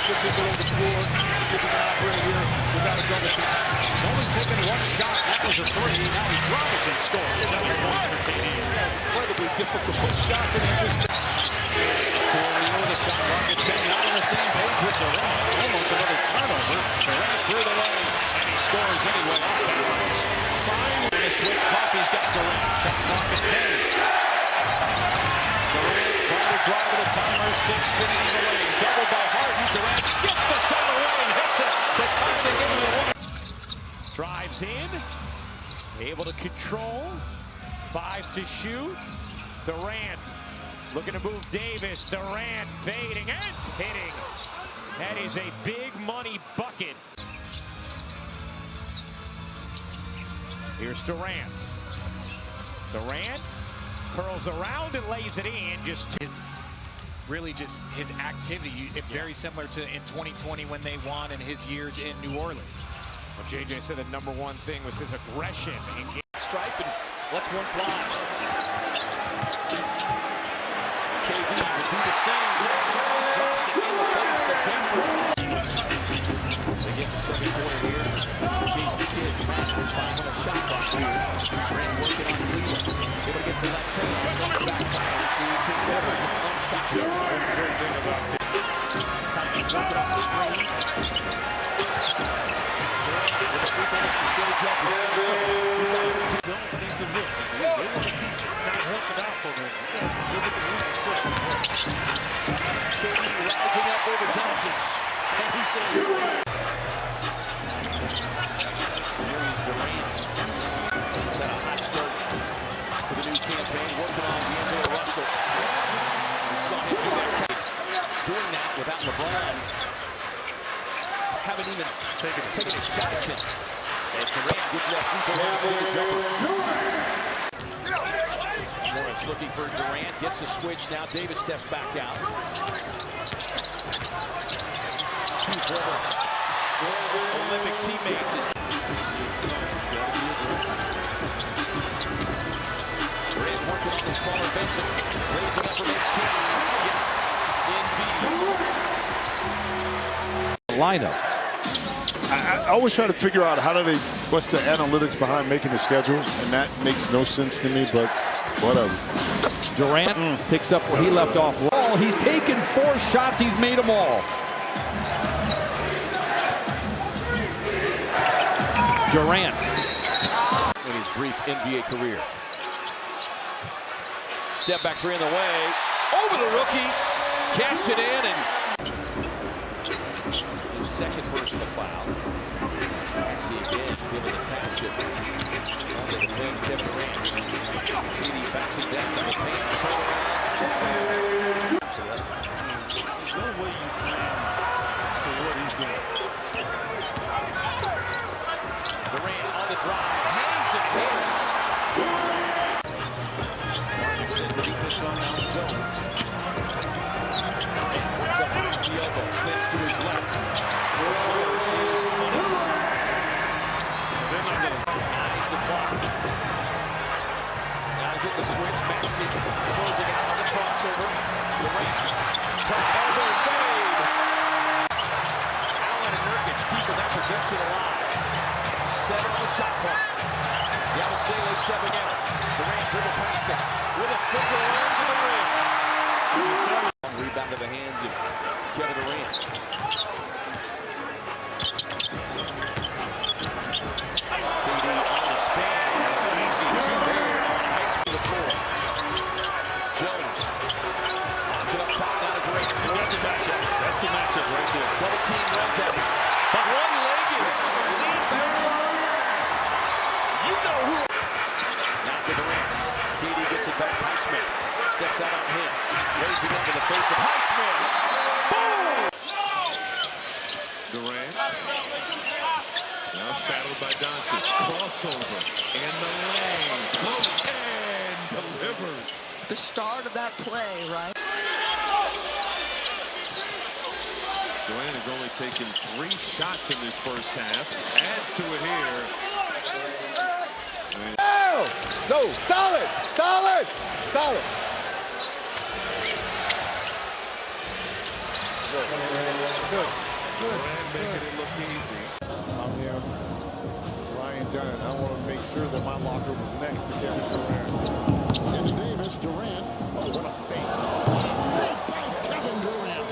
Gets it below the floor. Gets it out right here. We got a double shot. He's only taken one shot. That was a three. Now he drives and scores. 7 points for KD. That's incredibly difficult shot that he just made. Corey with a shot clock at 10. Not on the same page with Durant. Almost another turnover. Durant threw it away. And he scores anyway off balance. Finally, the switch. Coffey's got Durant. Shot clock at 10. Durant trying to drive at a timer. 6 spinning in the lane. Double by Harden. Durant gets the shot away and hits it. The time to give him the one. Drives in. Able to control. 5 to shoot. Durant looking to move Davis. Durant fading and hitting. That is a big money bucket. Here's Durant. Durant curls around and lays it in. Just really just his activity, very similar to in 2020 when they won in his years in New Orleans. Well, JJ said the number one thing was his aggression. Stripe and lets one fly. KD will do the same. Drops it in the face of Denver. They get to second quarter here. Jason Kidd is finding a shot clock here. Durant working on Cleveland. Able to get the left hand. Back fire. See two quarter. Just unstoppable. Very good about this. Titans working off the screen. With a free throw to stage up. Don't think the risk. They want to keep not helping out for them. KD rising up over Doncic. And he says, Durant has had a hot start for the new campaign, working on D'Angelo Russell. We saw him do that. Doing that without LeBron. Haven't even taken a shot at him. And Durant gets that free throw out to the jumper. Morris looking for Durant, gets the switch. Now Davis steps back out. Two former Olympic teammates. Durant working on the smaller basin, raising up from 18. Yes, indeed. Lineup. I always try to figure out what's the analytics behind making the schedule, and that makes no sense to me, but whatever. Durant picks up where he left off. He's taken 4 shots. He's made them all. Durant. In his brief NBA career. Step back three in the way. Over the rookie. Cashed it in and his second personal foul. See again, given the task of on the defend Kevin Durant. KD backs it down to the paint. Turn around. No way you plan for what he's doing. Durant on the drive. Hangs and hits. Keep this on now Jones. And puts up on the elbow. Spins to his left. Eyes the clock. Now get the switch. Maxey closing out on the crossover. Durant. Top elbow fade. Allen and Nurkic keeping that possession alive. 7 on the shot clock. Yabusele stepping out. Durant dribble past it. With a finger into the rim. Rebound to the hands of Kevin Durant. KD on the spin. Easy 2 there on high speed of 4. Jones. Locks it up top now to Durant. That's the matchup. That's the matchup right there. Double team runs at him. But one-legged. Lead back. You know who. Now to Durant. KD gets it back. Highsmith steps out on him. Raising up to the face of Highsmith. Boom! Durant. Now shadowed by Doncic. Crossover in the lane. Close and delivers. The start of that play, right? Durant has only taken 3 shots in this first half. Adds to it here. Oh! No! Solid! Solid! Solid! Good. Durant making it look easy. I'm here. Ryan Dunn. I want to make sure that my locker was next to Kevin Durant. Into Davis, Durant. Oh, what a fake. Fake by Kevin Durant.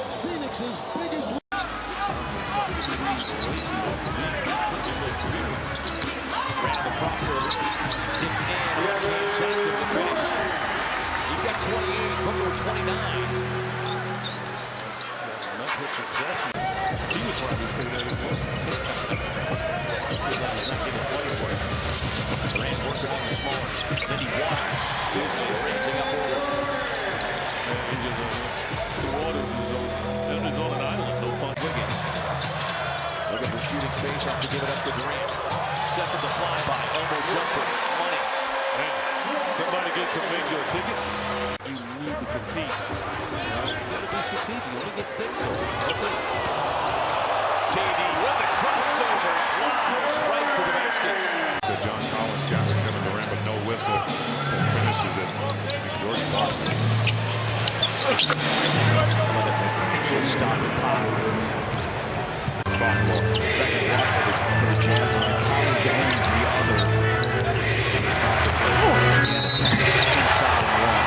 It's Phoenix's biggest lead. Ran the crossover. Gets in. Johnson to finish. He's got 28. Booker with 29. Enough with success. He would probably say that as well. Durant works it on the smaller. Then he waters. Disney raising up over. The Waters is on an island. No punch. Wiggins. Look at the shooting space. Have to give it up to Durant. Set to the flyby. Elbow jumper. Money. Man, somebody get Kuminga a ticket. You need to compete. You gotta be strategic. You only get 6. So KD with the crossover. Flies right to the basket. That John Collins got with Kevin Durant, but no whistle, and finishes it. Jordan Clarkson. She'll stop and pop. Sophomore. Second back for the Jazz. And Collins ends the other. And the foul to play. And attacks inside and one.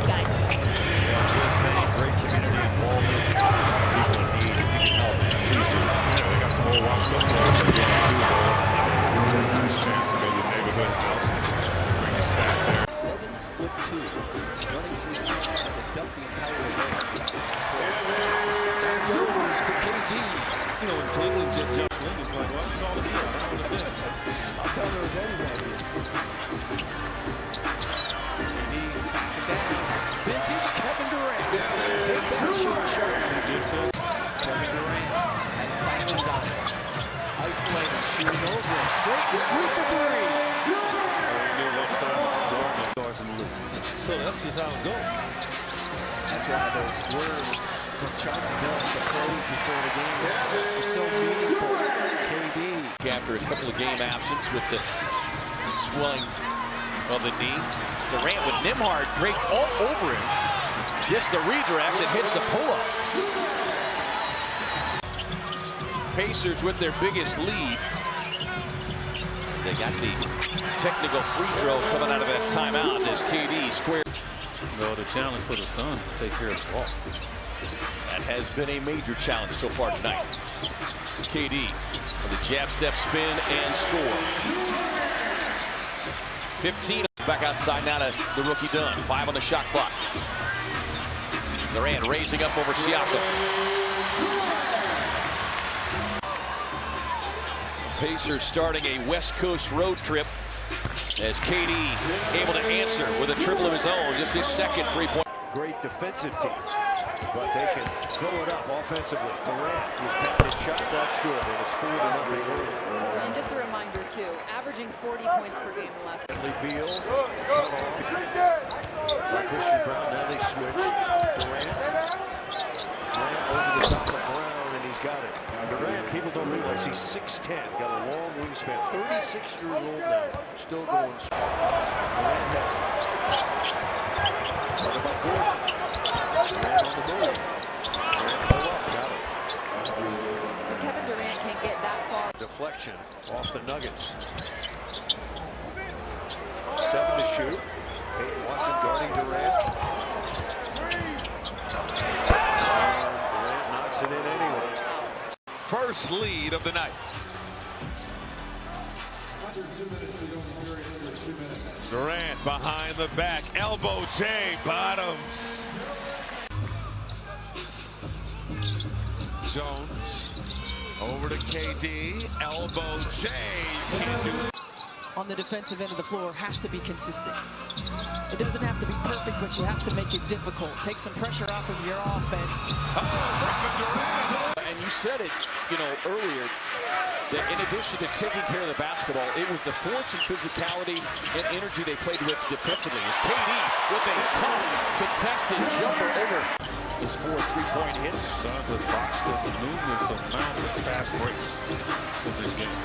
Guys. Great community involvement. People in need. If you can help, please do. Yeah, they got some old washed up players again, too. Really nice chance to go to the neighborhood house and bring the staff there. 7'2", running through the dump the entire way. Down goes to KD. you know, when Cleveland did Josh Lincoln, like, why don't you call the deal? I'll tell him it was Eddie's idea. Vintage Kevin Durant. Take that shot. Kevin Durant has Simon's eye. Isolated, shooting over him. Straight to sweep the three. So that's just how it goes. That's why those words from Chauncey Billups, the close before the game, were so meaningful. KD. After a couple of game absence with the swelling of the knee. Durant with Nembhard draped all over him. Gets the redirect and hits the pull-up. Pacers with their biggest lead. They got the technical free throw coming out of that timeout as KD squared. Well, the challenge for the Suns is to take care of the ball. That has been a major challenge so far tonight. KD with a jab step spin and score. 15 back outside now to the rookie Dunn. 5 on the shot clock. Durant raising up over Siakam. Pacers starting a West Coast road trip as KD able to answer with a triple of his own. Just his second three-point. Great defensive team, but they can fill it up offensively. Durant, his pounded shot, that's good, and it's 4-0. And just a reminder, too, averaging 40 points per game the last. Beal, cut off. So Christian Brown, now they switch. Durant over the top of Brown, and he's got it. Durant, people don't realize he's 6'10", got a long wingspan, 36 years old now, still going strong. Durant has it. What about Gordon? Durant on the move. Durant pull up, got it. Kevin Durant can't get that far. Deflection off the Nuggets. 7 to shoot. Peyton Watson guarding Durant. Durant knocks it in anyway. First lead of the night. Durant behind the back, elbow J, bottoms. Jones over to KD, elbow J. Can't do it. On the defensive end of the floor has to be consistent. It doesn't have to be perfect, but you have to make it difficult. Take some pressure off of your offense. And you said it, earlier, that in addition to taking care of the basketball, it was the force and physicality and energy they played with defensively. As KD with a tough contested jumper over his 4 3-point hits. Suns have boxed up the numerous amount of fast breaks in this game.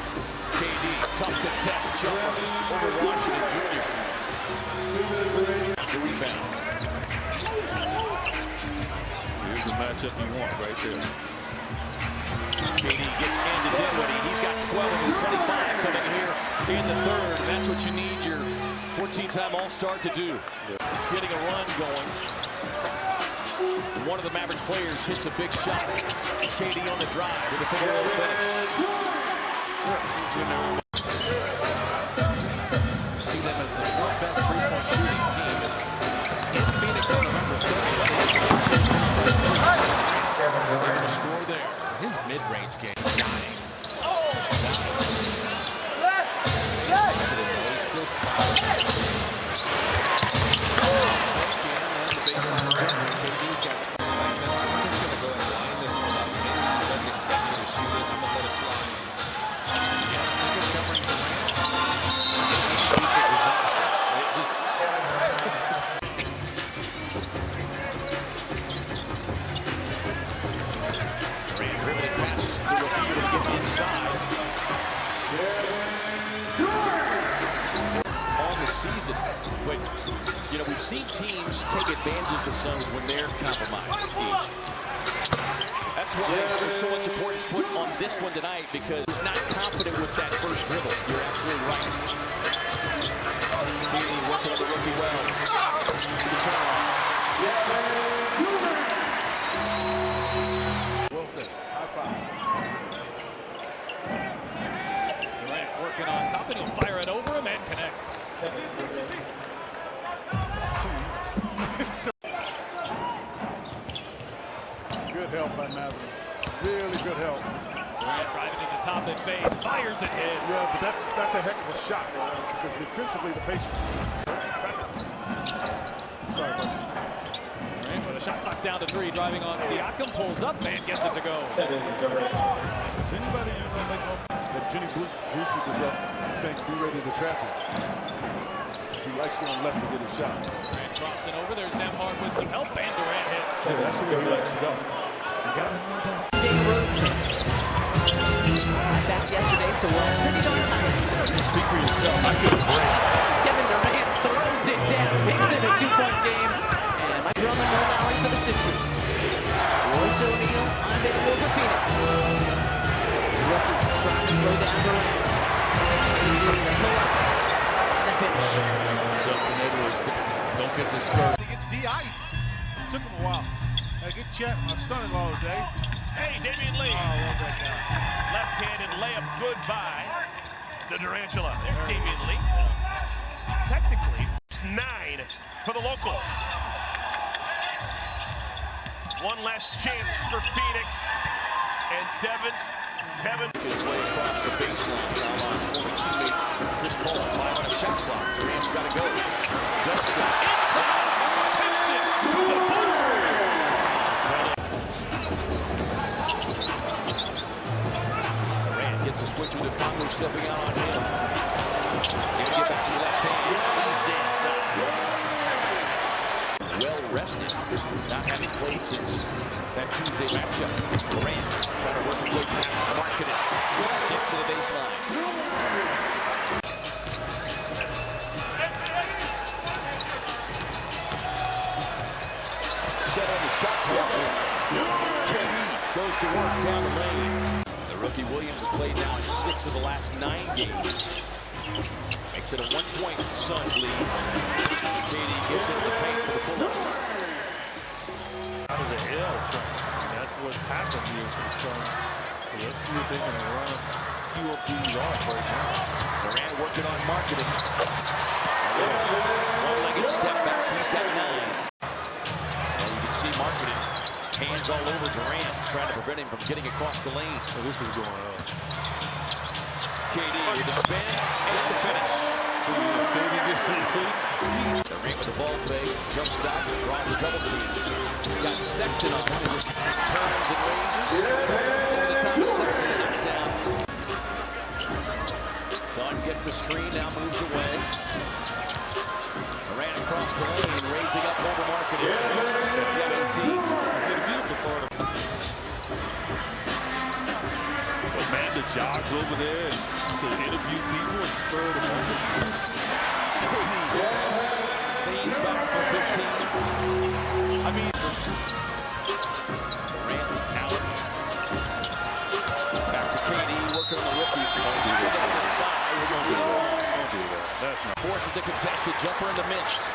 KD, tough contest jumper over Washington Jr. The rebound. matchup you want right there. KD gets into Dinwiddie. He's got 12 of his 25 coming here in the third. And that's what you need your 14-time All-Star to do. Getting a run going. One of the Mavericks players hits a big shot. KD on the drive with a finger roll finish. See them as the fourth best three-point shooting team in Phoenix on November 30th. They're going to score there. His mid-range game. He's still smiling. And the baseline jumper. KD's got it. I'm just going to go and line this one up. Maybe he doesn't expect me to shoot it. I'm going to let it fly. Yeah, single covering Durant. Durant dribbling pass to the field to get inside. On the season, but you know, we've seen teams take advantage of the zones when they're compromised. That's why there's so much importance put on this one tonight, because he's not confident with that first dribble. You're absolutely right. Healy working on the rookie well. Wilson, high five. Durant working on top, and he'll fire it over him and connects. Good help by Maverick. Really good help. Durant driving into top and fades, fires and hits. Yeah, but that's a heck of a shot because defensively the Pacers. Sorry, buddy. Durant with a shot clock down to 3, driving on Siakam, pulls up and gets it to go. Does anybody make offense? That Jenny Bruce is up saying be ready to trap him. He likes going left to get his shot. Durant crossing over, there's Nembhard with some help, and Durant hits. Yeah, that's the way he likes to go. You gotta know that. Back yesterday, so we're pretty darn tired. Speak for yourself. I couldn't brace. Kevin Durant throws it down. Makes it a 2-point game. And Mike Drummond, no rally for the Sixers. Royce O'Neal on the move for Phoenix. Rookie trying to slow down Durant. And the finish. Justin Edwards, don't get discouraged. Get de-iced. Took him a while. Hey, good chat with my son-in-law today. Hey, Damian Lee. Oh, love that guy. Left-handed layup good by the Durantula. There's Damian Lee. Technically, it's 9 for the locals. One last chance for Phoenix. And Kevin. His way across the baseline. Alon's former teammate Chris Paul. 5 on a shot clock. Durant's got to go. Does inside. Takes it to the board. Durant gets a switch with the Congo stepping out on him. Gonna get back to the left hand. He's inside. Well rested. Not having played since that Tuesday matchup. Durant trying to work a good pass. Marking it. Gets to the baseline. Set on the shot clock. Goes to work down the lane. The rookie Williams has played now in 6 of the last 9 games. Makes it a 1-point Suns lead. KD gives it to the paint for the pull-up. Out of the hill. That's what happened here for the Suns. Let's see if they can run a few of these off right now. Durant working on marketing. One-legged step back. He's got 9. And you can see marketing. Hands all over Durant, trying to prevent him from getting across the lane. So this is going up. KD with the spin and the finish. KD gets the lead. Durant with the ball fake, jump stop, draws the double team. Got Sexton on one of his turns and ranges. Over the top of Sexton, and that's down. Dunn gets the screen, now moves away. Durant across the lane, raising up over marketing. Amanda jogged over there to interview people and spur the moment. Leans back for 15. I mean, Jumper in the miss.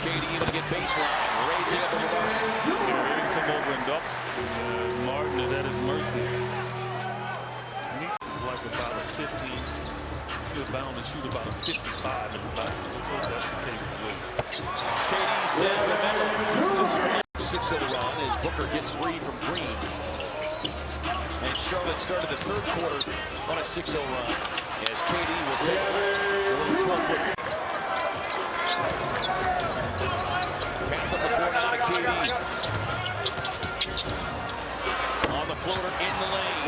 KD able to get baseline, raising up over Martin. Yeah, he didn't come over and dump. Martin is at his mercy. He needs like about a 15. He's bound to shoot about a 55 in the back. So that's the case with KD says, remember, 6-0 run as Booker gets free from Green. And Charlotte started the third quarter on a 6-0 run as KD will take a little 12-foot. Pass up the floor now to KD. On the floater in the lane.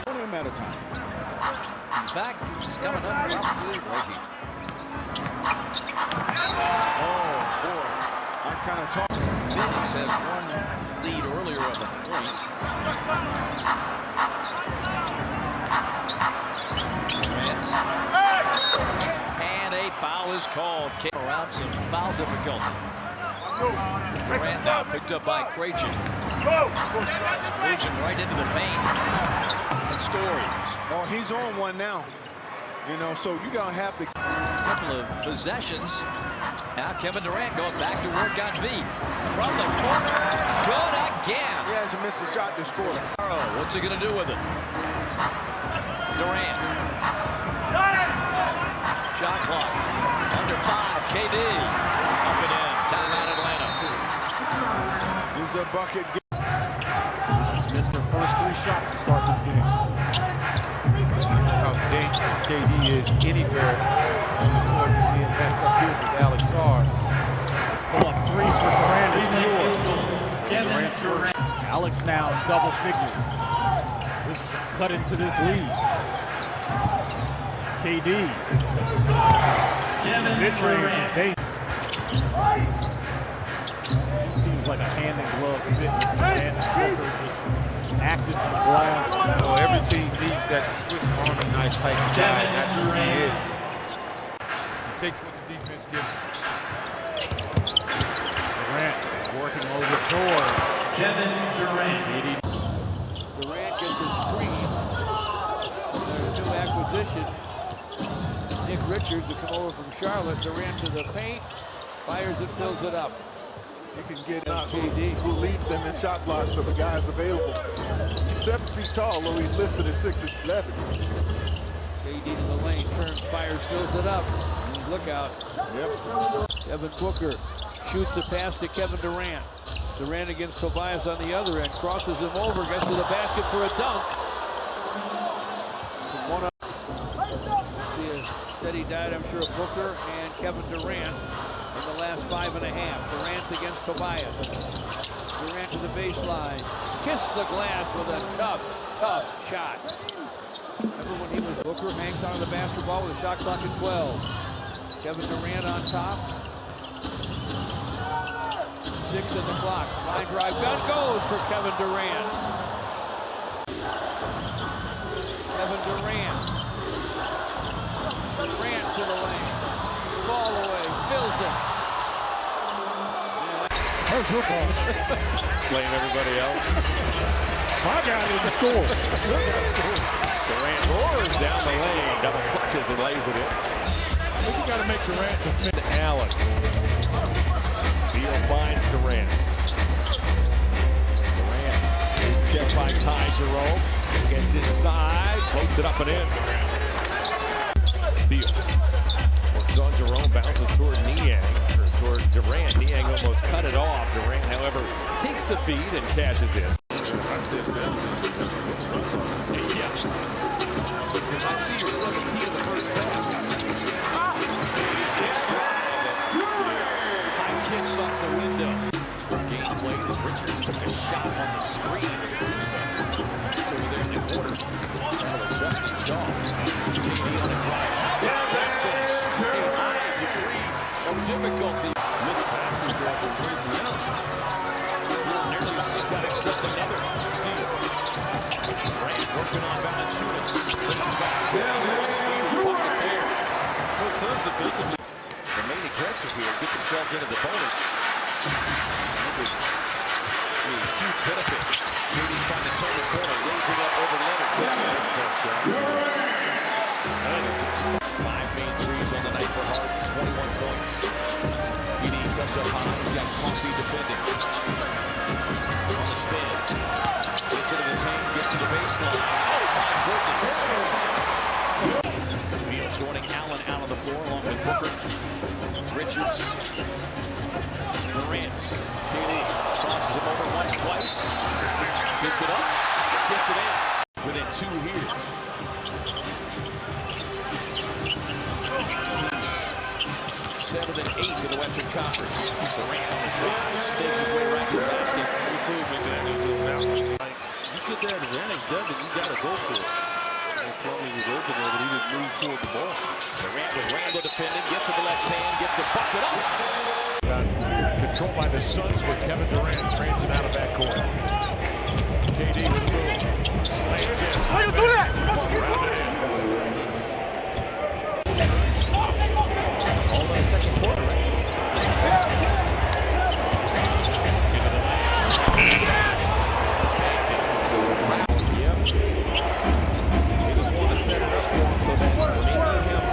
Only a matter of time. In fact, it's coming up probably breaking. Oh, boy. I'm kind of talking. Phoenix has one lead earlier on the point. And a foul is called. Came around some foul difficulty. Durant now picked up by Krejci. Moves him right into the paint. And scores. Oh, he's on one now. You know, so you gotta have the couple of possessions. Now Kevin Durant going back to work on V. From the corner. Good again. He hasn't missed a shot to score. What's he gonna do with it? Durant. Shot clock. Under 5. KD. Up and in. Timeout Atlanta. Here's a bucket. He's missed their first 3 shots to start this game. How dangerous KD is anywhere on the court. You see him matched up here with Alex Sarr. Pull up 3 for Durant is pure. Durant's first. Alex now in double figures. This is a cut into this lead. KD. Mid-range is dangerous. He seems like a hand-in-glove fit. And Booker just acted from the glass. Well, every team needs that Swiss Army knife type guy. That's who he is. He takes what the defense gives him. Durant working over George. Kevin Durant. Durant gets his screen. There's a new acquisition. Nick Richards to come over from Charlotte. Durant to the paint. Fires and fills it up. You can get out who leads them in shot blocks of the guys available. He's 7 feet tall, though he's listed at 6'11". KD to the lane, turns, fires, fills it up. Look out. Yep. Devin Booker shoots the pass to Kevin Durant. Durant against Tobias on the other end, crosses him over, gets to the basket for a dunk. One up. See a steady diet, I'm sure, of Booker and Kevin Durant in the last 5.5. Durant against Tobias. Durant to the baseline. Kiss the glass with a tough shot. Remember when he was Booker, hangs onto the basketball with a shot clock at 12. Kevin Durant on top. 6 on the clock. Line drive gun goes for Kevin Durant. Kevin Durant. Durant to the lane. Ball away. Fills it. There's your ball. Blame everybody else. My guy didn't score. Durant roars down the lane. Double clutches and lays it in. I think you got to make Durant defend Allen. Beal finds Durant. Durant is checked by Ty Jerome. Gets inside, floats it up and in. Beal works on Jerome, bounces toward Niang, or toward Durant. Niang almost cut it off. Durant, however, takes the feed and cashes in. Yeah. Listen, I see your 17 in the first half. Kicks off the window. Game played as Richards took a shot on the screen. So there in the quarter. That'll Justin Shaw. KD on a drive. A high degree of difficulty. Missed passes there for Chris Young. Nearly got himself another steal. Durant working on Valanciunas. Back down. Bucket there. Well, Suns defensively. Remain aggressive here, get themselves into the bonus. defensively, huge benefit. KD trying to turn the corner, raising up over Leonard. Five main threes on the night for Harden, 21 points. KD comes up high, he's got Coffee defending. On the spin, gets into the paint, gets to the baseline. Oh my goodness! Beal joining Allen out on the floor along with Booker. Richards. Durant. KD crosses him over once, twice. Gets it up. Gets it in. Within two here. Teams 7 and 8 in the Western Conference. Durant on the drive. Stays his way right to the basket. You get that advantage, Devin, you got to go for it. Plumlee was open there, but he didn't move toward the ball. Durant with Randle defending, gets to the left hand, gets a bucket up. Controlled by the Suns with Kevin Durant prancing out of backcourt. KD with the move. Slants in. How you do that? Rounded in. All in the second quarter. Into the lane. They just want to set it up for him so that when they need him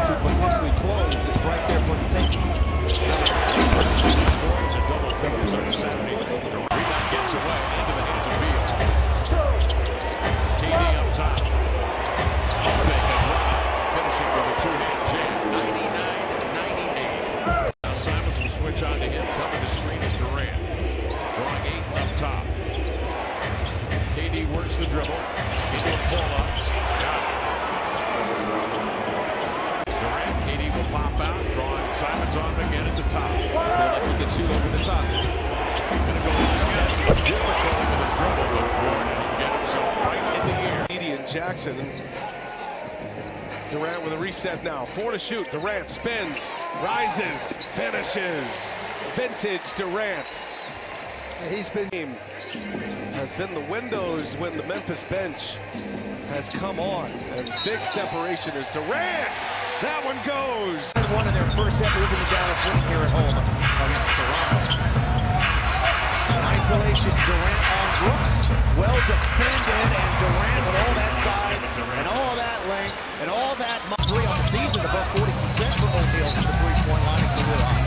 to potentially close, it's right there for the taking. Scores in double figures on Saturday. Rebound gets away into the hands of Beal. KD up top. Pumping a drive. Finishing with a two-hand jam. 99-98. Now Simons will switch on to him. Coming to screen is Durant. Drawing 8 up top. KD works the dribble. Into a pull-up. Got it. Durant, KD will pop out. Drawing Simons on him again at the top. Feel like he can shoot over the top. Gonna go left. That's difficult with a dribble, but Durant will get himself right in the air. And Jackson. Durant with a reset now. 4 to shoot. Durant spins, rises, finishes. Vintage Durant. He's been has been the windows when the Memphis bench has come on. And big separation is Durant. That one goes. One in their first set, losing to Dallas, winning here at home against Toronto. In isolation, Durant on Brooks. Well defended, and Durant with all that size and all that length and all that three on the season, above 40% for O'Neal from the three-point line in career high.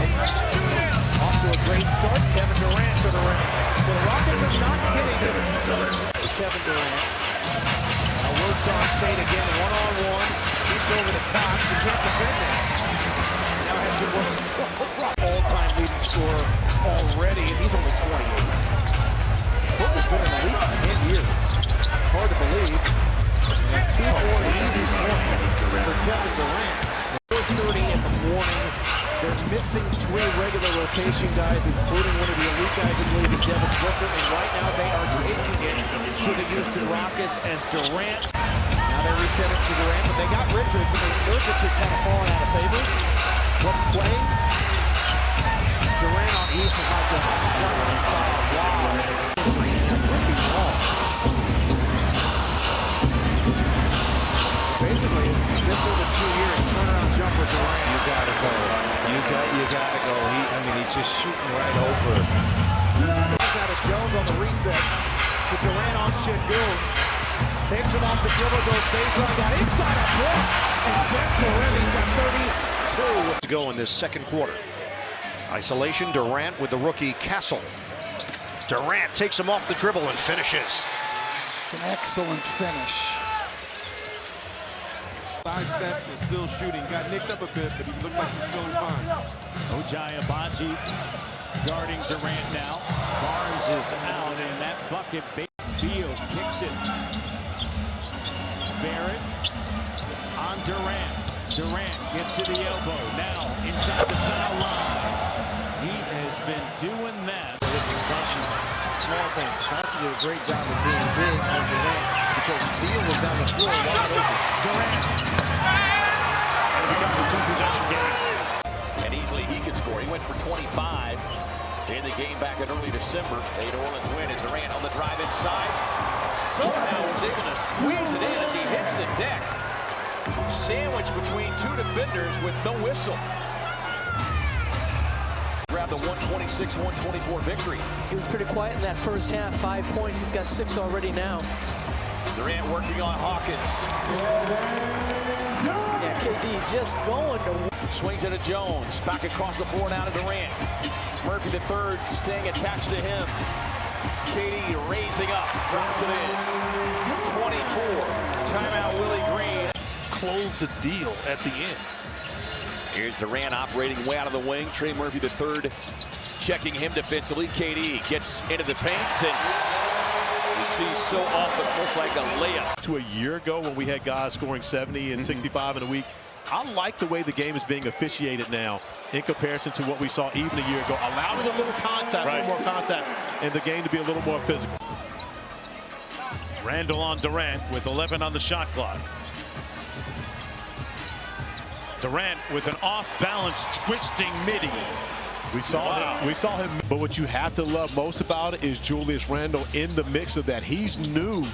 Off to a great start, Kevin Durant to the rim. So the Rockets are not getting him. Kevin Durant. Now works on Tate again, one-on-one. Keeps over the top. He can't defend it. Now has to work. All-time leading scorer already, and he's only 28. Booker's been in the league 10 years. Hard to believe. And 2 more easy points for Kevin Durant. 4:30 in the morning. They're missing 3 regular rotation guys, including one of the elite guys in the league, Devin Booker, and right now they are taking it to the Houston Rockets as Durant. Now they reset it to Durant, but they got Richards, and Richards had kind of fallen out of favor. What play? Durant on East and high glass. Wow. That could be wrong. Basically, this was 2 years. Turnaround jumper Durant. You gotta go. You gotta go. He's just shooting right over. Out of Jones on the reset. To Durant on Şengün. Takes him off the dribble, goes baseline, got inside of Brooks, and back to him. He's got 32 to go in this second quarter. Isolation, Durant with the rookie Castle. Durant takes him off the dribble and finishes. It's an excellent finish. Side step is still shooting. Got nicked up a bit, but he looks like he's feeling fine. Ochai Agbaji guarding Durant now. Barnes is out, and that bucket, Beal kicks it. Barrett on Durant. Durant gets to the elbow. Now inside the foul line. He has been doing that. Small thing. Santi did a great job of being big on Durant because Beal was down the floor wide open. Durant. It becomes a 2-possession game. And easily he could score. He went for 25 in the game back in early December. A New Orleans win as Durant on the drive inside. Somehow was able to squeeze it in as he hits the deck. Sandwiched between 2 defenders with no whistle. Grab the 126-124 victory. He was pretty quiet in that first half. 5 points. He's got 6 already now. Durant working on Hawkins. Yeah, KD just going to... Swings it to Jones. Back across the floor now to Durant. Murphy the third staying attached to him. KD raising up. Drops it in. 24. Timeout Willie Green. Close the deal at the end. Here's Durant operating way out of the wing. Trey Murphy the third checking him defensively. KD gets into the paint and you see so often almost like a layup. To a year ago when we had guys scoring 70 and 65 in a week. I like the way the game is being officiated now in comparison to what we saw even a year ago, allowing a little contact, a little more contact, and the game to be a little more physical. Randall on Durant with 11 on the shot clock. Durant with an off-balance twisting midi. We saw him. But what you have to love most about it is Julius Randle in the mix of that. He's new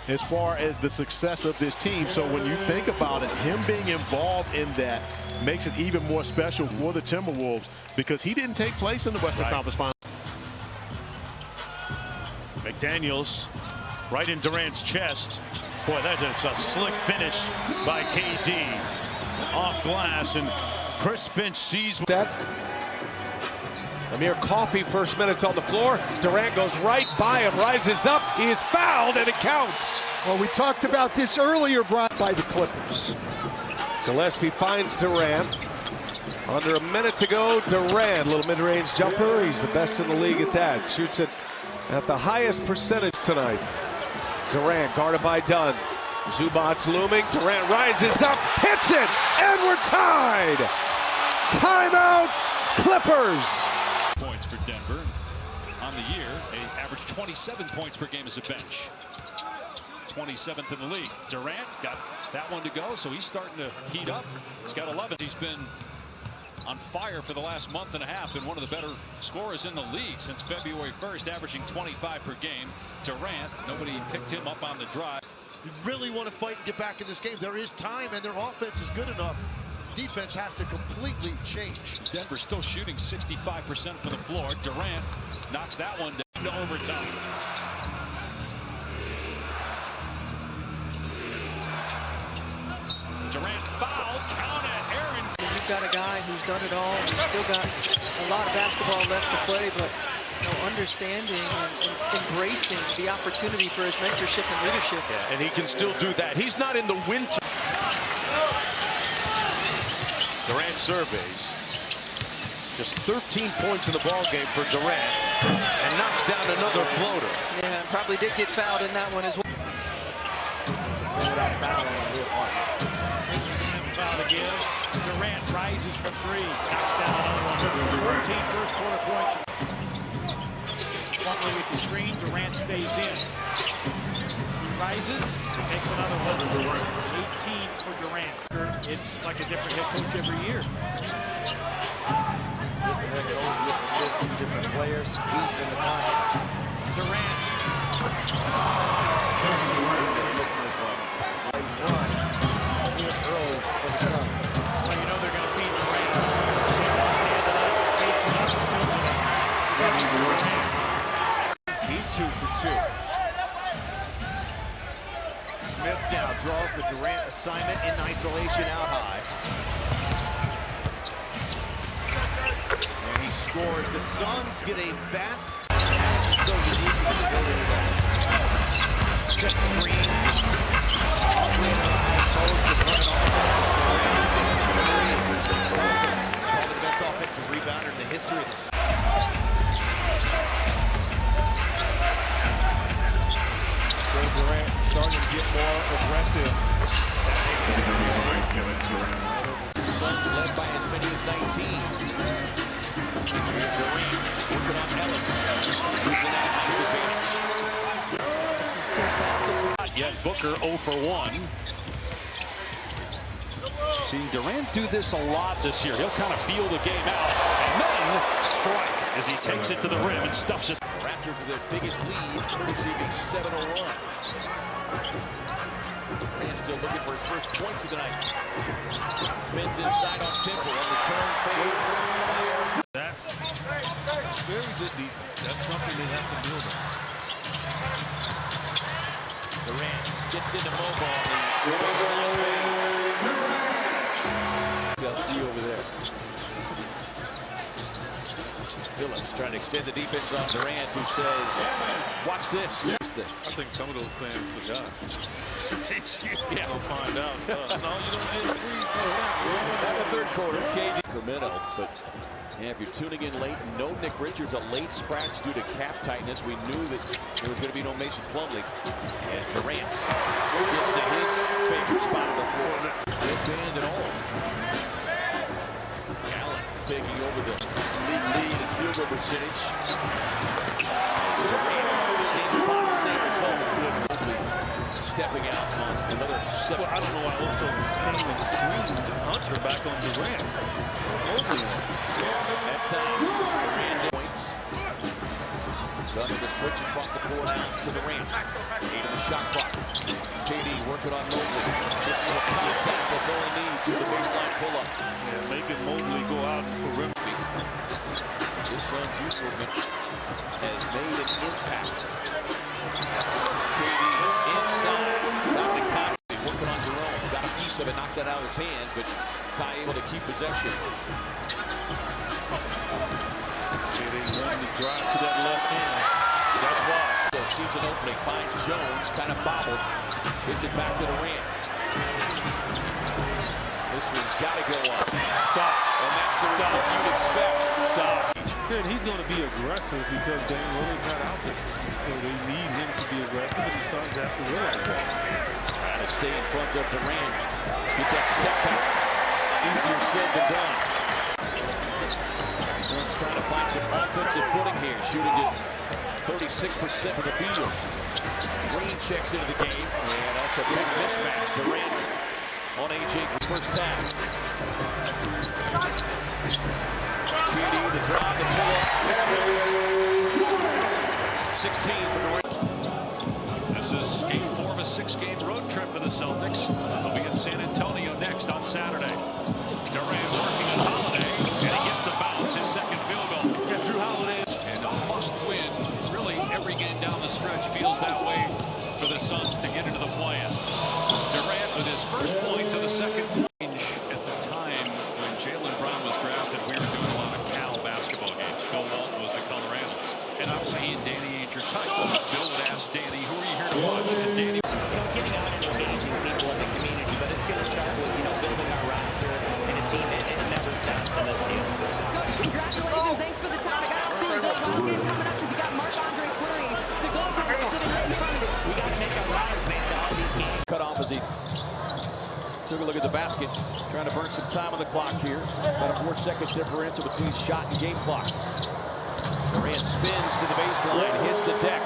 as far as the success of this team. So when you think about it, him being involved in that makes it even more special for the Timberwolves because he didn't take place in the Western Conference Finals. McDaniels right in Durant's chest. Boy, that is a slick finish by KD. Off glass, and Chris Finch sees that. Amir Coffey, first minutes on the floor. Durant goes right by him, rises up. He is fouled, and it counts. Well, we talked about this earlier, Brian, by the Clippers. Gillespie finds Durant. Under a minute to go, Durant, little mid-range jumper. He's the best in the league at that. Shoots it at the highest percentage tonight. Durant guarded by Dunn. Zubac's looming. Durant rises up, hits it, and we're tied. Timeout, Clippers. Points for Denver on the year. They averaged 27 points per game as a bench. 27th in the league. Durant got that one to go, so he's starting to heat up. He's got 11. He's been on fire for the last month and a half, and one of the better scorers in the league since February 1st, averaging 25 per game. Durant, nobody picked him up on the drive. You really want to fight and get back in this game. There is time, and their offense is good enough. Defense has to completely change. Denver still shooting 65% from the floor. Durant knocks that one down to overtime. Durant foul, count it, Aaron. You've got a guy who's done it all. He's still got a lot of basketball left to play, but understanding and embracing the opportunity for his mentorship and leadership. Yeah, and he can still do that. He's not in the winter. Durant surveys. Just 13 points in the ball game for Durant, and knocks down another floater. Yeah, probably did get fouled in that one as well. Foul to give. Durant rises from three. Knocks down another one. 14 first quarter points. Plumlee with the screen. Durant stays in. He rises. Makes another one. 18 for Durant. It's like a different head coach every year. Different head coach, different systems, different players. He's been the constant. Durant. Well, you know they're going to feed Durant. He's 2 for 2. Smith now draws the Durant assignment in isolation out high. And he scores. The Suns get a fast. So unique in his ability to set screens. All the way to the high post to run an offense. Durant sticks to the three. He's also probably the best offensive rebounder in the history of the Durant starting to get more aggressive. Suns led by as many as 19. Durant working on Ellis. Who's the now for Phoenix. This is Chris basketball. Not yet. Booker 0 for 1. Seeing Durant do this a lot this year. He'll kind of feel the game out and then strike as he takes it to the rim and stuffs it. Raptors with their biggest lead, courtesy of a 7-0 run. Man still looking for his first points of the night. Spins inside on Temple on the turn fade. That's Durant gets into mobile. Just see over there. Phillips trying to extend the defense on Durant, who says, watch this. I think some of those fans forgot. Yeah, we'll find out. No, you don't get free. At the third quarter, KD Sacramento, but yeah, if you're tuning in late, no Nick Richards, a late scratch due to calf tightness. We knew that there was going to be no Mason Plumlee. And Durant gets to his favorite spot on the floor. Good band and all. Allen taking over the league lead in field goal percentage. Durant, same spot, same result. Stepping out on another 7. Well, I don't know why also came and screened Hunter back on Durant. That time, Durant points. Done with the switch across the floor now to Durant. 8 on the shot clock. KD working on Mobley. This little contact that's all he needs with the baseline pull-up. Yeah, making Mobley go out and perimeter. This Suns youth movement has made an impact. KD inside. Got the contact. Working on Durant. Got a piece of it, knocked that out of his hands, but Ty able to keep possession. They run the drive to that left hand. That's why. So sees an opening, finds Jones, kind of bobbled. Gets it back to Durant. This one's got to go up. Stop. And that's the result you'd expect. Stop. And he's going to be aggressive because Dame Lillard's not out there. So they need him to be aggressive, and the Suns have to realize that. Trying to stay in front of Durant. Get that step back. Easier said than done. Suns trying to find some offensive footing here. Shooting just 36% of the field. Green checks into the game. And that's a big mismatch. Durant on AJ first half. KD, the drive, the pull up. 16 for Durant. This is game 4 of a 6-game road trip for the Celtics. They'll be in San Antonio next on Saturday. Durant working on Holiday, and he gets the bounce, his second field goal. Yeah, Drew Holiday. And a must-win. Really, every game down the stretch feels that way for the Suns to get into the play-in. Durant with his first points of the second range at the time when Jaylen Brown was drafted. We were doing a lot of Cal basketball games. Bill Walton was the color analyst. And obviously, he and Danny ain't your type. Bill would ask Danny, who are you here to watch? And Danny... Getting out and engaging people in the community, but it's going to start with, building our roster and a team, and it never stops on this team. Coach, congratulations. Thanks for the time. I got off to his old home game coming up because you got Marc-Andre Fleury, the goaltender, sitting right in front of you. We got to make our rounds, man, to all these games. Cut off as he took a look at the basket, trying to burn some time on the clock here. About a 4-second differential between shot and game clock. Durant spins to the baseline, hits the deck.